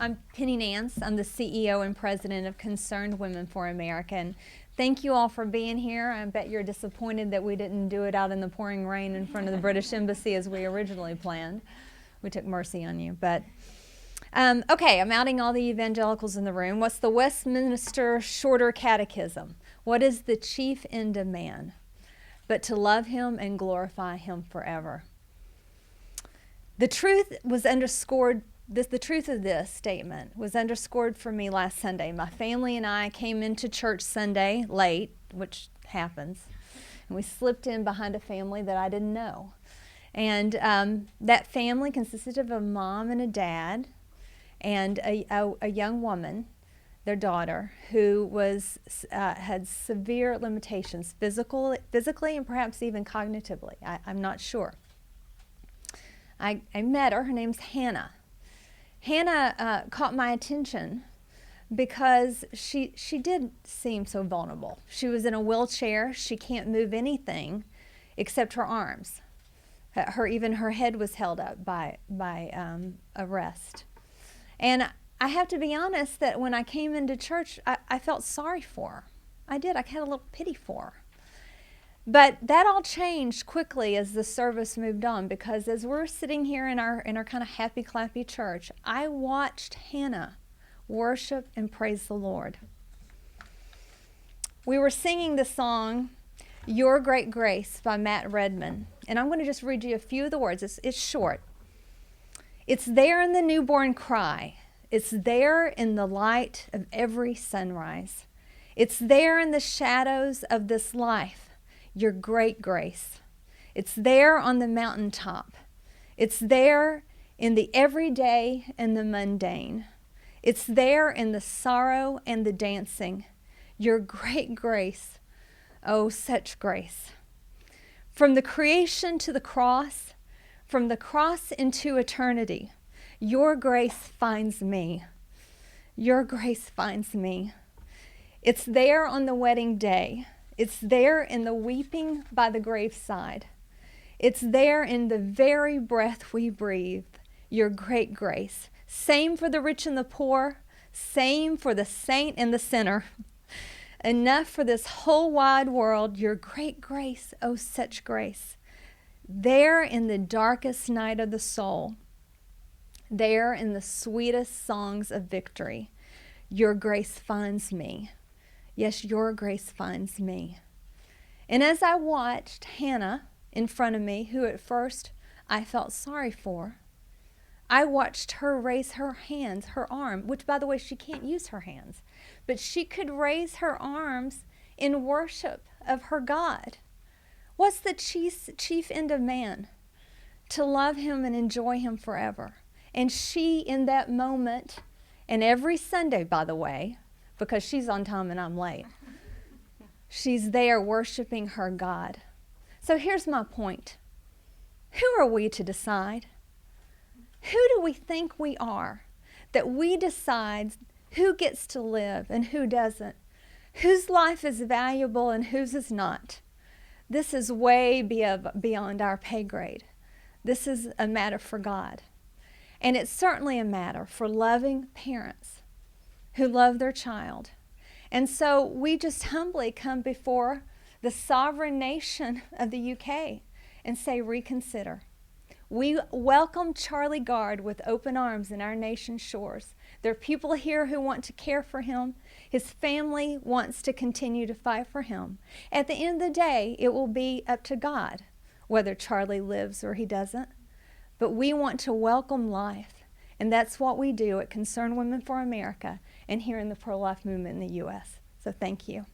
I'm Penny Nance. I'm the CEO and president of Concerned Women for America. And thank you all for being here. I bet you're disappointed that we didn't do it out in the pouring rain in front of the British Embassy as we originally planned. We took mercy on you. But okay, I'm outing all the evangelicals in the room. What's the Westminster Shorter Catechism? What is the chief end of man? But to love him and glorify him forever. The truth was underscored. The truth of this statement was underscored for me last Sunday. My family and I came into church Sunday late, which happens, and we slipped in behind a family that I didn't know. And that family consisted of a mom and a dad and a young woman, their daughter, who had severe limitations, physically and perhaps even cognitively. I'm not sure. I met her. Her name's Hannah. Hannah caught my attention because she did seem so vulnerable. She was in a wheelchair. She can't move anything except her arms. Even her head was held up by a rest. And I have to be honest that when I came into church, I felt sorry for her. I did. I had a little pity for her. But that all changed quickly as the service moved on, because as we're sitting here in our kind of happy clappy church, I watched Hannah worship and praise the Lord. We were singing the song Your Great Grace by Matt Redman, and I'm going to just read you a few of the words. It's short. It's there in the newborn cry. It's there in the light of every sunrise. It's there in the shadows of this life. Your great grace. It's there on the mountaintop. It's there in the everyday and the mundane. It's there in the sorrow and the dancing. Your great grace. Oh, such grace. From the creation to the cross, from the cross into eternity, your grace finds me. Your grace finds me. It's there on the wedding day. It's there in the weeping by the graveside. It's there in the very breath we breathe, your great grace. Same for the rich and the poor, same for the saint and the sinner. Enough for this whole wide world, your great grace, oh such grace. There in the darkest night of the soul, there in the sweetest songs of victory, your grace finds me. Yes, your grace finds me. And as I watched Hannah in front of me, who at first I felt sorry for, I watched her raise her hands, her arm, which by the way, she can't use her hands, but she could raise her arms in worship of her God. What's the chief end of man? To love him and enjoy him forever. And she, in that moment, and every Sunday, by the way, because she's on time and I'm late, she's there worshiping her God. So here's my point. Who are we to decide? Who do we think we are that we decide who gets to live and who doesn't? Whose life is valuable and whose is not? This is way beyond our pay grade. This is a matter for God. And it's certainly a matter for loving parents who love their child. And so we just humbly come before the sovereign nation of the UK and say, reconsider. We welcome Charlie Gard with open arms in our nation's shores. There are people here who want to care for him. His family wants to continue to fight for him. At the end of the day, it will be up to God whether Charlie lives or he doesn't. But we want to welcome life. And that's what we do at Concerned Women for America and here in the pro-life movement in the U.S. So thank you.